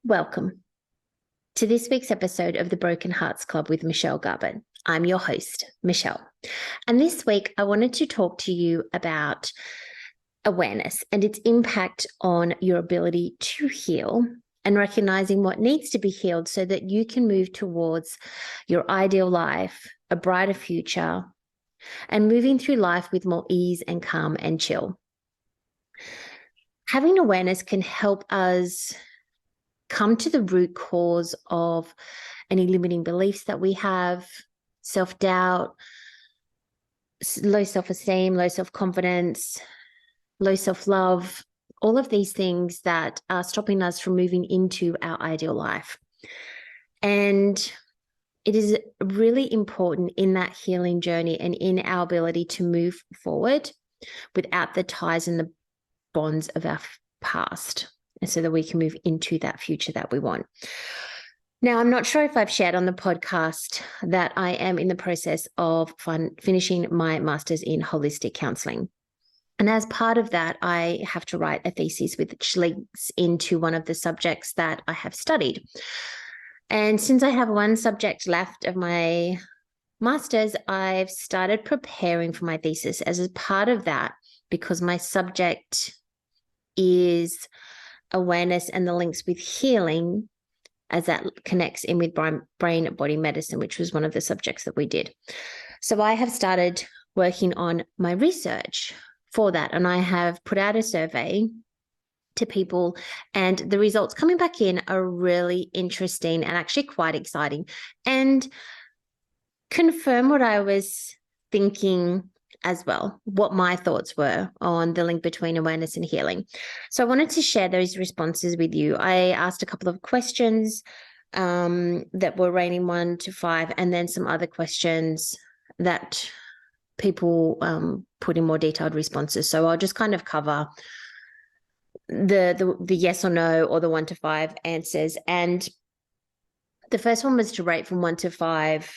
Welcome to this week's episode of the Broken Hearts Club with Michelle Garbutt. I'm your host, Michelle. And this week, I wanted to talk to you about awareness and its impact on your ability to heal and recognizing what needs to be healed so that you can move towards your ideal life, a brighter future, and moving through life with more ease and calm and chill. Having awareness can help us come to the root cause of any limiting beliefs that we have, self-doubt, low self-esteem, low self-confidence, low self-love, all of these things that are stopping us from moving into our ideal life. And it is really important in that healing journey and in our ability to move forward without the ties and the bonds of our past, and so that we can move into that future that we want. Now, I'm not sure if I've shared on the podcast that I am in the process of finishing my master's in holistic counselling. And as part of that, I have to write a thesis which links into one of the subjects that I have studied. And since I have one subject left of my master's, I've started preparing for my thesis as a part of that, because my subject is awareness and the links with healing, as that connects in with brain-body medicine, which was one of the subjects that we did. So I have started working on my research for that, and I have put out a survey to people, and the results coming back in are really interesting and actually quite exciting and confirm what I was thinking as well, what my thoughts were on the link between awareness and healing. So I wanted to share those responses with you. I asked a couple of questions that were rating 1 to 5, and then some other questions that people put in more detailed responses. So I'll just kind of cover the yes or no, or the 1 to 5 answers. And the first one was to rate from 1 to 5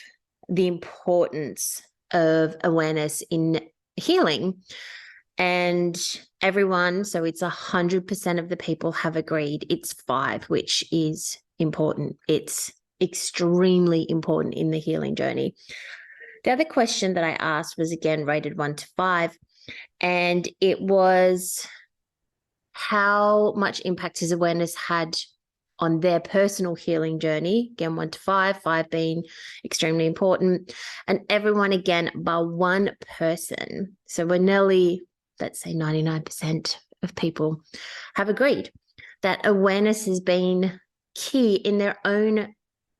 the importance of awareness in healing. And everyone, so it's 100% of the people have agreed it's 5, which is important. It's extremely important in the healing journey. The other question that I asked was again rated 1 to 5, and it was how much impact has awareness had on their personal healing journey. Again, 1 to 5, 5 being extremely important. And everyone, again, by one person, so we're nearly, let's say 99% of people have agreed that awareness has been key in their own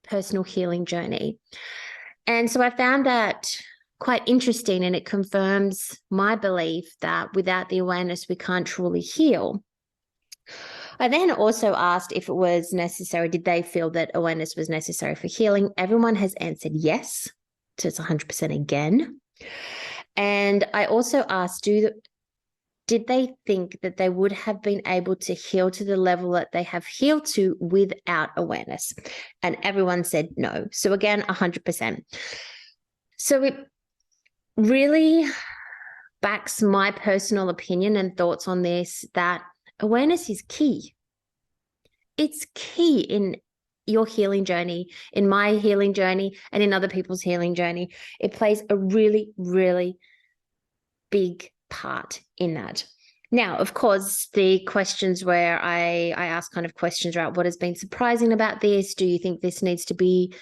personal healing journey. And so I found that quite interesting, and it confirms my belief that without the awareness, we can't truly heal. I then also asked if it was necessary, did they feel that awareness was necessary for healing? Everyone has answered yes, so it's 100% again. And I also asked, did they think that they would have been able to heal to the level that they have healed to without awareness? And everyone said no. So again, 100%. So it really backs my personal opinion and thoughts on this, that awareness is key. It's key in your healing journey, in my healing journey, and in other people's healing journey. It plays a really, really big part in that. Now, of course, the questions where I ask kind of questions about what has been surprising about this. Do you think this needs to be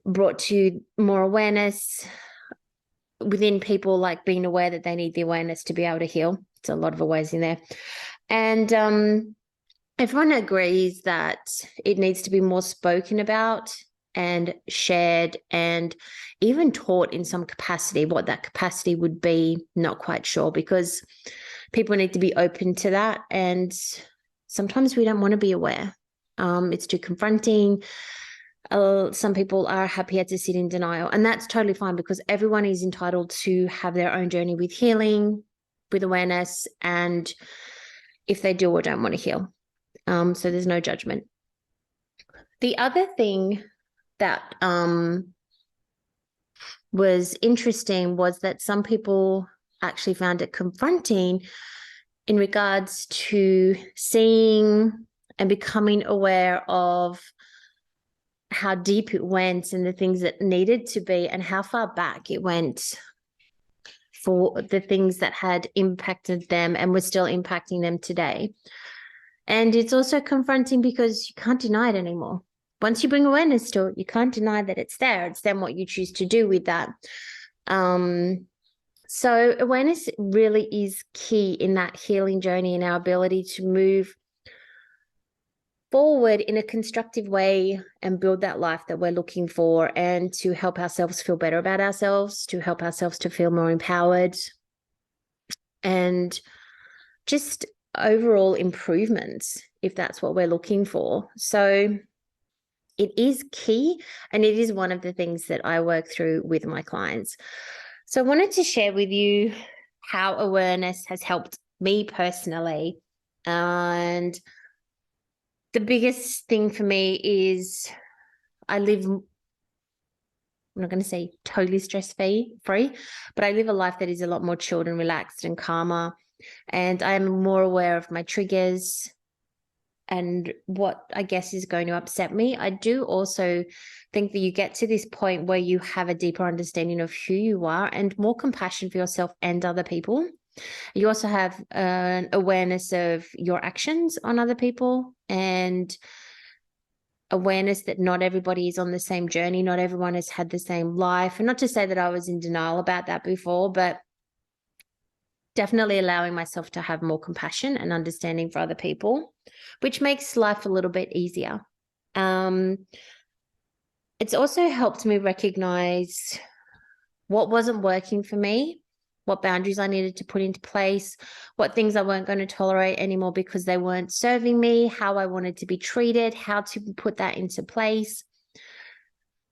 brought to more awareness within people, like being aware that they need the awareness to be able to heal? It's a lot of ways in there. And everyone agrees that it needs to be more spoken about and shared and even taught in some capacity. What that capacity would be, not quite sure, because people need to be open to that. And sometimes we don't want to be aware. It's too confronting. Some people are happier to sit in denial, and that's totally fine, because everyone is entitled to have their own journey with healing, with awareness, and if they do or don't want to heal. So there's no judgment. The other thing that was interesting was that some people actually found it confronting in regards to seeing and becoming aware of how deep it went and the things that needed to be and how far back it went for the things that had impacted them and were still impacting them today. And it's also confronting because you can't deny it anymore. Once you bring awareness to it, you can't deny that it's there. It's then what you choose to do with that. So awareness really is key in that healing journey and our ability to move forward in a constructive way and build that life that we're looking for, and to help ourselves feel better about ourselves, to help ourselves to feel more empowered, and just overall improvements if that's what we're looking for. So it is key, and it is one of the things that I work through with my clients. So I wanted to share with you how awareness has helped me personally. And the biggest thing for me is I'm not going to say totally stress-free, but I live a life that is a lot more chilled and relaxed and calmer. And I'm more aware of my triggers and what I guess is going to upset me. I do also think that you get to this point where you have a deeper understanding of who you are and more compassion for yourself and other people. You also have an awareness of your actions on other people, and awareness that not everybody is on the same journey. Not everyone has had the same life. And not to say that I was in denial about that before, but definitely allowing myself to have more compassion and understanding for other people, which makes life a little bit easier. It's also helped me recognize what wasn't working for me, what boundaries I needed to put into place, what things I weren't going to tolerate anymore because they weren't serving me, how I wanted to be treated, how to put that into place.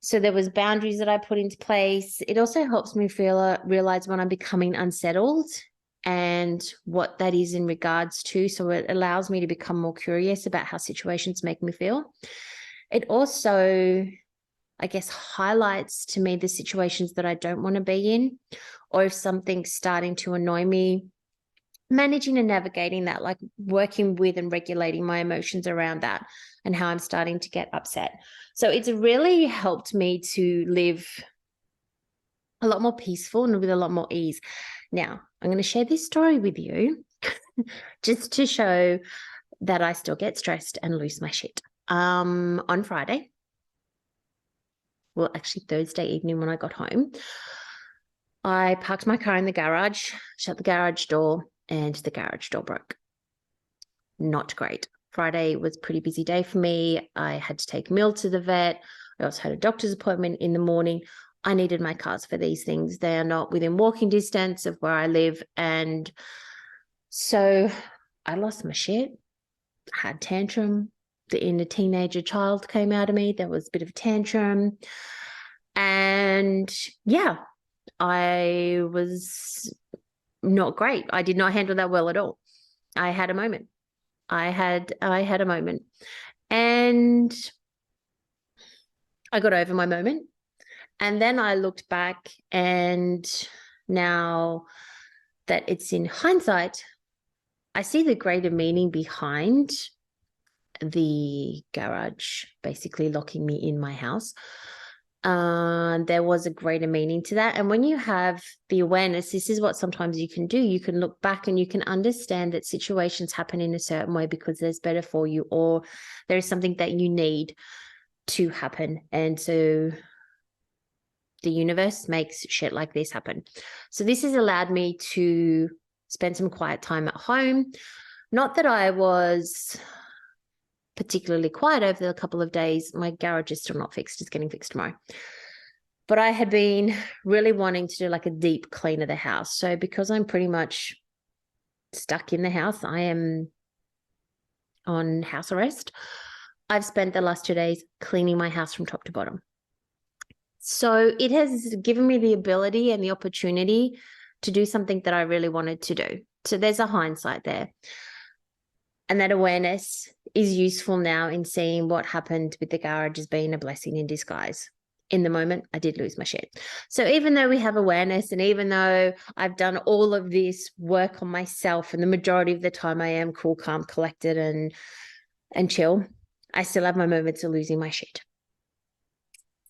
So there was boundaries that I put into place. It also helps me realize when I'm becoming unsettled and what that is in regards to. So it allows me to become more curious about how situations make me feel. It also, I guess, highlights to me the situations that I don't want to be in, or if something's starting to annoy me, managing and navigating that, like working with and regulating my emotions around that and how I'm starting to get upset. So it's really helped me to live a lot more peaceful and with a lot more ease. Now, I'm going to share this story with you just to show that I still get stressed and lose my shit. On Friday, well, actually Thursday evening when I got home, I parked my car in the garage, shut the garage door, and the garage door broke. Not great. Friday was a pretty busy day for me. I had to take Mill to the vet. I also had a doctor's appointment in the morning. I needed my cars for these things. They are not within walking distance of where I live. And so I lost my shit, had tantrum. The inner teenager child came out of me. There was a bit of a tantrum. And yeah, I was not great. I did not handle that well at all. I had a moment. I had a moment. And I got over my moment. And then I looked back, and now that it's in hindsight, I see the greater meaning behind the garage basically locking me in my house. There was a greater meaning to that. And when you have the awareness, this is what sometimes you can do. You can look back and you can understand that situations happen in a certain way because there's better for you, or there is something that you need to happen. And so the universe makes shit like this happen. So this has allowed me to spend some quiet time at home. Not that I was particularly quiet over the couple of days. My garage is still not fixed. It's getting fixed tomorrow. But I had been really wanting to do like a deep clean of the house. So because I'm pretty much stuck in the house, I am on house arrest. I've spent the last 2 days cleaning my house from top to bottom. So it has given me the ability and the opportunity to do something that I really wanted to do. So there's a hindsight there. And that awareness is useful now in seeing what happened with the garage as being a blessing in disguise. In the moment, I did lose my shit. So even though we have awareness, and even though I've done all of this work on myself, and the majority of the time I am cool, calm, collected, and and chill, I still have my moments of losing my shit.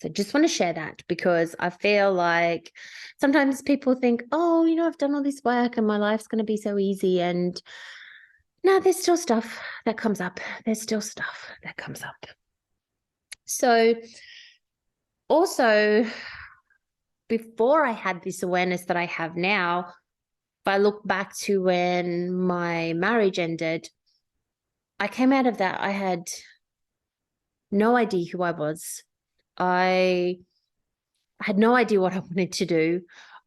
So just want to share that, because I feel like sometimes people think, oh, I've done all this work and my life's going to be so easy. And no, there's still stuff that comes up. There's still stuff that comes up. So also, before I had this awareness that I have now, if I look back to when my marriage ended, I came out of that. I had no idea who I was. I had no idea what I wanted to do.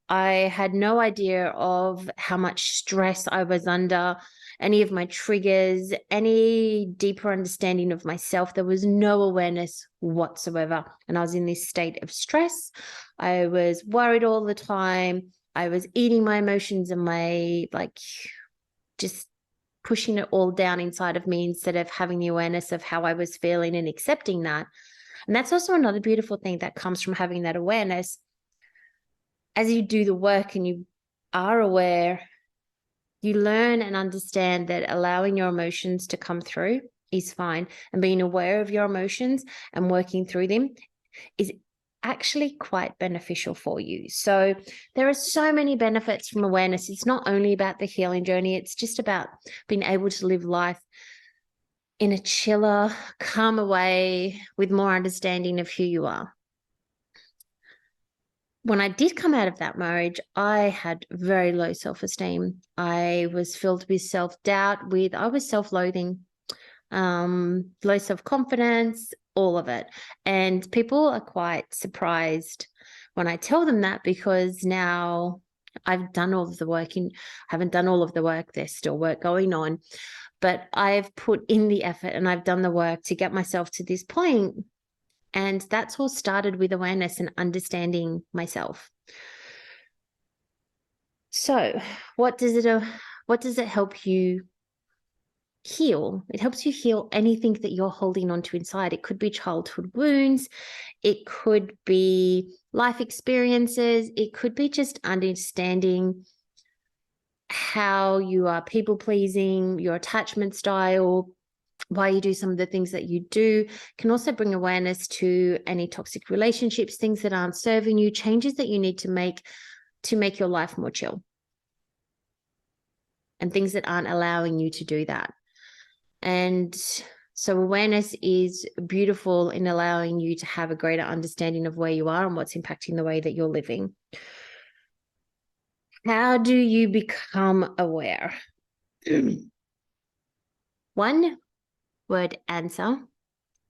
I had no idea of how much stress I was under, any of my triggers, any deeper understanding of myself. There was no awareness whatsoever. And I was in this state of stress. I was worried all the time. I was eating my emotions and just pushing it all down inside of me instead of having the awareness of how I was feeling and accepting that. And that's also another beautiful thing that comes from having that awareness. As you do the work and you are aware, you learn and understand that allowing your emotions to come through is fine. And being aware of your emotions and working through them is actually quite beneficial for you. So there are so many benefits from awareness. It's not only about the healing journey, it's just about being able to live life in a chiller, calmer way with more understanding of who you are. When I did come out of that marriage, I had very low self-esteem. I was filled with self-doubt, I was self-loathing, low self-confidence, all of it. And people are quite surprised when I tell them that, because now I've done all of the work. I haven't done all of the work. There's still work going on, but I've put in the effort and I've done the work to get myself to this point. And that's all started with awareness and understanding myself. So what does it help you heal? It helps you heal anything that you're holding onto inside. It could be childhood wounds. It could be life experiences. It could be just understanding how you are people pleasing, your attachment style, why you do some of the things that you do. Can also bring awareness to any toxic relationships, things that aren't serving you, changes that you need to make your life more chill, and things that aren't allowing you to do that. And so awareness is beautiful in allowing you to have a greater understanding of where you are and what's impacting the way that you're living. How do you become aware? One word answer,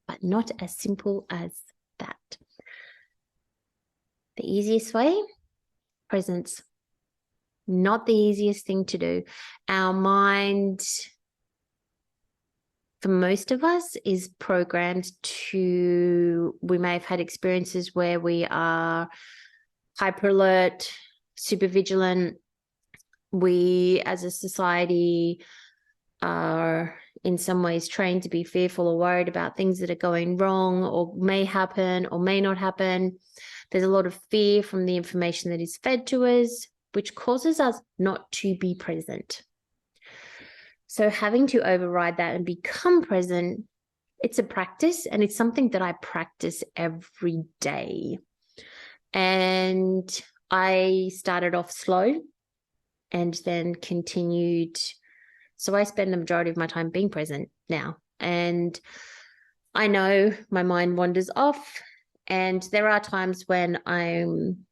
but not as simple as that. The easiest way, presence. Not the easiest thing to do. Our mind, for most of us, is programmed we may have had experiences where we are hyper alert, super vigilant. We, as a society, are in some ways trained to be fearful or worried about things that are going wrong or may happen or may not happen. There's a lot of fear from the information that is fed to us, which causes us not to be present. So having to override that and become present, it's a practice, and it's something that I practice every day. And I started off slow and then continued. So I spend the majority of my time being present now. And I know my mind wanders off, and there are times when I'm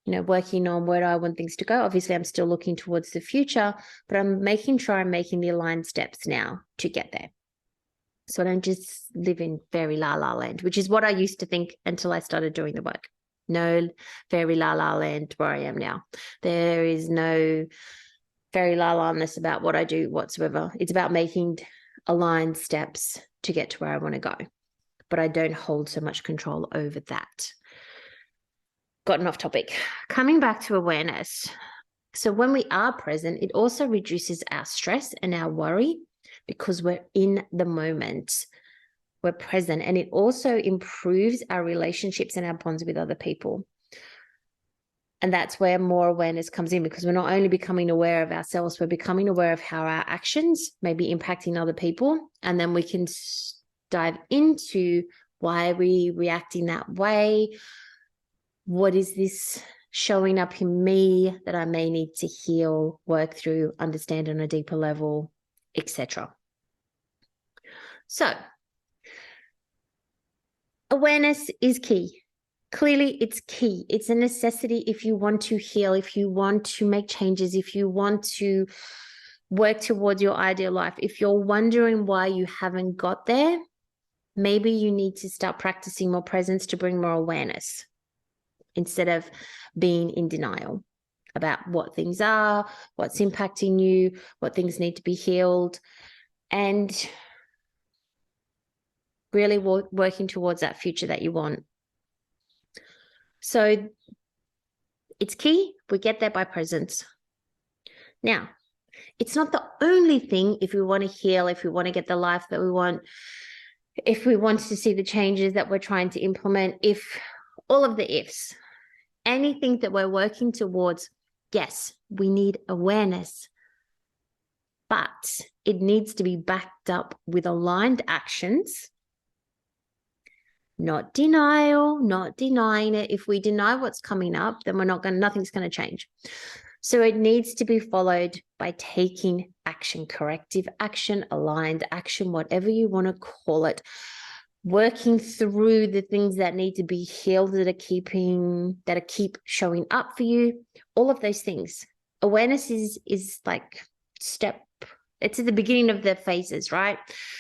working on where I want things to go. Obviously, I'm still looking towards the future, but I'm making sure I'm making the aligned steps now to get there. So I don't just live in fairy la la land, which is what I used to think until I started doing the work. No fairy la la land where I am now. There is no fairy la la-ness about what I do whatsoever. It's about making aligned steps to get to where I want to go. But I don't hold so much control over that. Gotten off topic. Coming back to awareness. So when we are present, it also reduces our stress and our worry because we're in the moment. We're present, and it also improves our relationships and our bonds with other people. And that's where more awareness comes in, because we're not only becoming aware of ourselves, we're becoming aware of how our actions may be impacting other people. And then we can dive into why are we reacting that way? What is this showing up in me that I may need to heal, work through, understand on a deeper level, etc. So, awareness is key. Clearly, it's key. It's a necessity if you want to heal, if you want to make changes, if you want to work towards your ideal life. If you're wondering why you haven't got there, maybe you need to start practicing more presence to bring more awareness instead of being in denial about what things are, what's impacting you, what things need to be healed, and really working towards that future that you want. So it's key. We get there by presence. Now, it's not the only thing if we want to heal, if we want to get the life that we want, if we want to see the changes that we're trying to implement, if all of the ifs, anything that we're working towards, yes, we need awareness, but it needs to be backed up with aligned actions. Not denial, not denying it. If we deny what's coming up, then nothing's going to change. So it needs to be followed by taking action, corrective action, aligned action, whatever you want to call it, working through the things that need to be healed, that keep showing up for you, all of those things. Awareness is like it's at the beginning of the phases, right?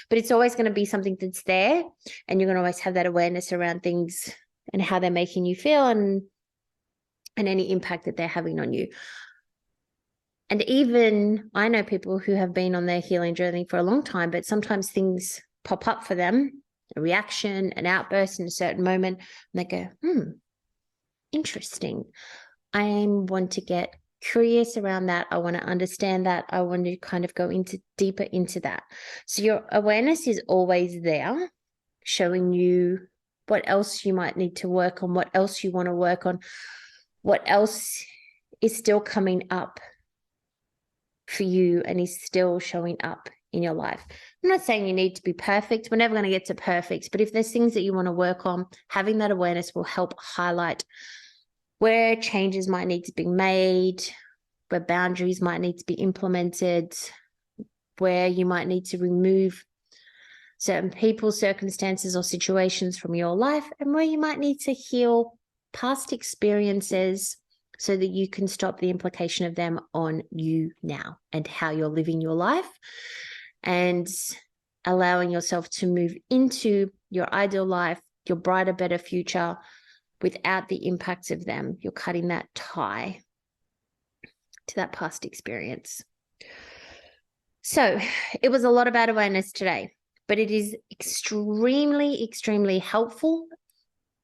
But it's always going to be something that's there, and you're going to always have that awareness around things and how they're making you feel and any impact that they're having on you. And even I know people who have been on their healing journey for a long time, but sometimes things pop up for them, a reaction, an outburst in a certain moment, and they go, interesting. I want to get curious around that. I want to understand that. I want to kind of go deeper into that. So your awareness is always there, showing you what else you might need to work on, what else you want to work on, what else is still coming up for you and is still showing up in your life. I'm not saying you need to be perfect. We're never going to get to perfect, but if there's things that you want to work on, having that awareness will help highlight where changes might need to be made, where boundaries might need to be implemented, where you might need to remove certain people, circumstances, or situations from your life, and where you might need to heal past experiences so that you can stop the implication of them on you now and how you're living your life, and allowing yourself to move into your ideal life, your brighter, better future, without the impacts of them. You're cutting that tie to that past experience. So it was a lot about awareness today, but it is extremely, extremely helpful,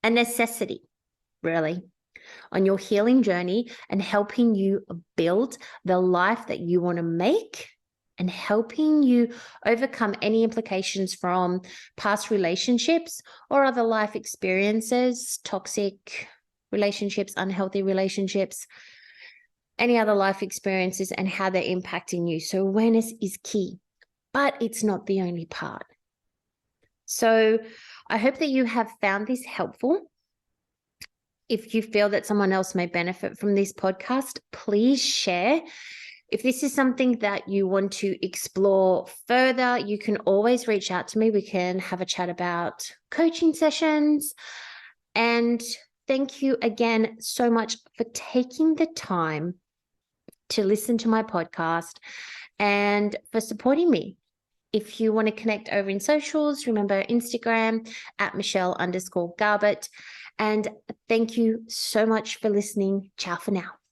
a necessity, really, on your healing journey and helping you build the life that you want to make and helping you overcome any implications from past relationships or other life experiences, toxic relationships, unhealthy relationships, any other life experiences, and how they're impacting you. So awareness is key, but it's not the only part. So I hope that you have found this helpful. If you feel that someone else may benefit from this podcast, please share. If this is something that you want to explore further, you can always reach out to me. We can have a chat about coaching sessions. And thank you again so much for taking the time to listen to my podcast and for supporting me. If you want to connect over in socials, remember Instagram at Michelle_Garbett. And thank you so much for listening. Ciao for now.